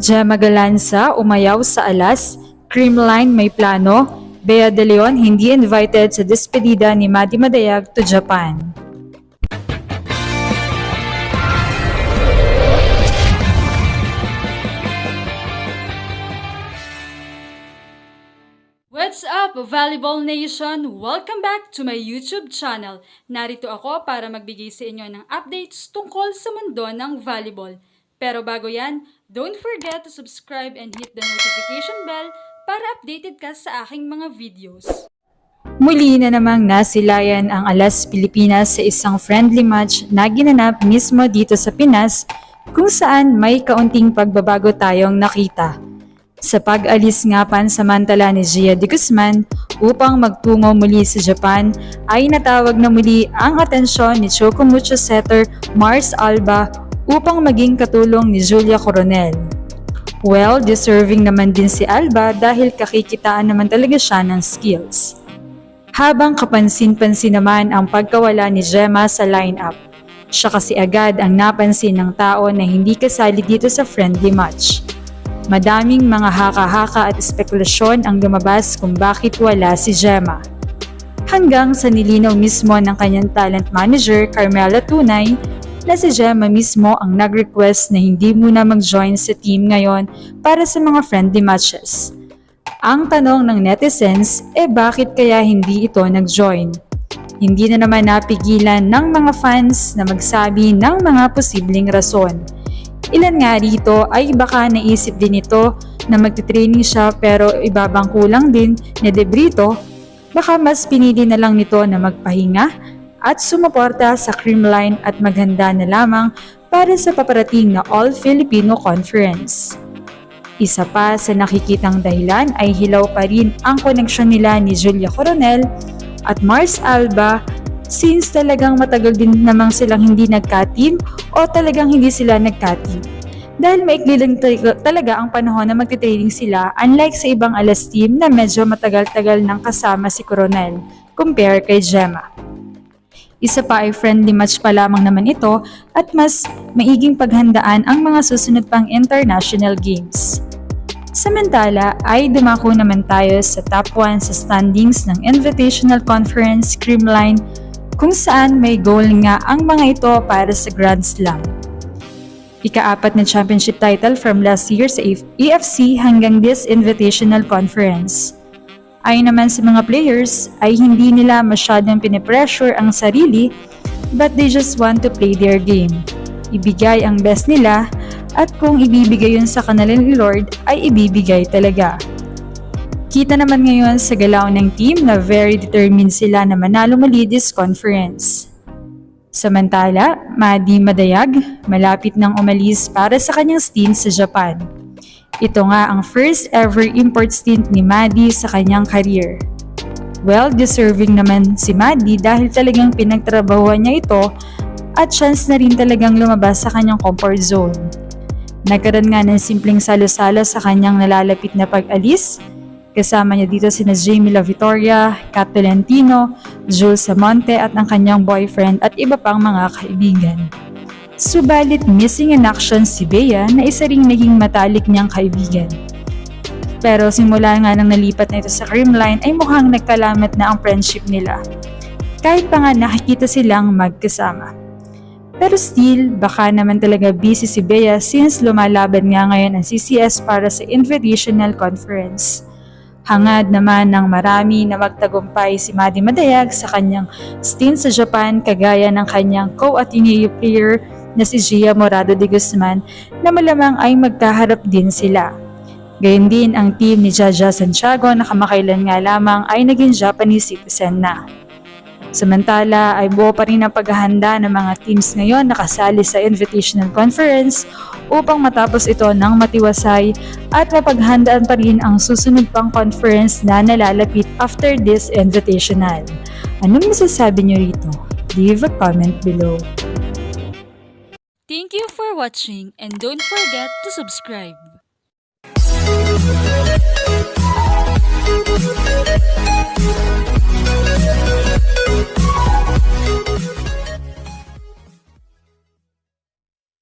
Gemma Galanza umayaw sa alas, Creamline may plano, Bea De Leon hindi invited sa despedida ni Maddie Madayag to Japan. What's up, Volleyball Nation? Welcome back to my YouTube channel. Narito ako para magbigay sa inyo ng updates tungkol sa mundo ng volleyball. Pero bago yan, don't forget to subscribe and hit the notification bell para updated ka sa aking mga videos. Muli na namang nasilayan ang Alas Pilipinas sa isang friendly match na ginanap mismo dito sa Pinas kung saan may kaunting pagbabago tayong nakita. Sa pag-alis nga pansamantala ni Gia de Guzman upang magtungo muli sa Japan ay natawag na muli ang atensyon ni Chocomucho setter Mars Alba upang maging katulong ni Julia Coronel. Well, deserving naman din si Alba dahil kakikitaan naman talaga siya ng skills. Habang kapansin-pansin naman ang pagkawala ni Gemma sa lineup, siya kasi agad ang napansin ng tao na hindi kasali dito sa friendly match. Madaming mga haka-haka at espekulasyon ang lumabas kung bakit wala si Gemma. Hanggang sa nilinaw mismo ng kanyang talent manager Carmela Tunay na si Gemma mismo ang nag-request na hindi muna mag-join sa team ngayon para sa mga friendly matches. Ang tanong ng netizens bakit kaya hindi ito nag-join? Hindi na naman napigilan ng mga fans na magsabi ng mga posibleng rason. Ilan nga rito ay baka naisip din ito na magti-training siya pero ibabangko lang din ni De Brito, baka mas pinili na lang nito na magpahinga at sumuporta sa Creamline at maghanda na lamang para sa paparating na All-Filipino Conference. Isa pa sa nakikitang dahilan ay hilaw pa rin ang koneksyon nila ni Julia Coronel at Mars Alba since talagang matagal din namang silang hindi nagka-team o talagang hindi sila nagka-team. Dahil maikli lang talaga ang panahon na magti-training sila unlike sa ibang Alas team na medyo matagal-tagal nang kasama si Coronel compare kay Gemma. Isa pa ay friendly match pa lamang naman ito at mas maiging paghandaan ang mga susunod pang international games. Samantala ay dumako naman tayo sa top 1 sa standings ng Invitational Conference Creamline kung saan may goal nga ang mga ito para sa Grand Slam. Ika-4 na championship title from last year sa EFC hanggang this Invitational Conference. Ayon naman sa mga players ay hindi nila masyadong pinipressure ang sarili but they just want to play their game. Ibigay ang best nila at kung ibibigay yun sa kanilang Lord ay ibibigay talaga. Kita naman ngayon sa galaw ng team na very determined sila na manalo muli this conference. Samantala, Maddie Madayag malapit nang umalis para sa kanyang stint sa Japan. Ito nga ang first ever import stint ni Maddie sa kanyang career. Well, deserving naman si Maddie dahil talagang pinagtrabahuan niya ito at chance na rin talagang lumabas sa kanyang comfort zone. Nagkaroon nga ng simpleng salo-salo sa kanyang nalalapit na pag-alis. Kasama niya dito sina Jamie La Vittoria, Kat Tolentino, Jules Samonte at ang kanyang boyfriend at iba pang mga kaibigan. Subalit missing in action si Bea na isa ring naging matalik niyang kaibigan. Pero simula nga nang nalipat na ito sa Creamline ay mukhang nagkalamat na ang friendship nila. Kahit pa nga nakikita silang magkasama. Pero still, baka naman talaga busy si Bea since lumalaban nga ngayon ang CCS para sa Invitational Conference. Hangad naman ng marami na magtagumpay si Maddie Madayag sa kanyang stint sa Japan kagaya ng kanyang co-Ateneo player na si Gia Morado de Guzman na malamang ay magkaharap din sila. Gayun din ang team ni Jaja Santiago na kamakailan nga lamang ay naging Japanese citizen na. Samantala ay buo pa rin ang paghahanda ng mga teams ngayon na kasali sa Invitational Conference upang matapos ito ng matiwasay at mapaghandaan pa rin ang susunod pang conference na nalalapit after this Invitational. Anong masasabi niyo rito? Leave a comment below. Thank you for watching and don't forget to subscribe.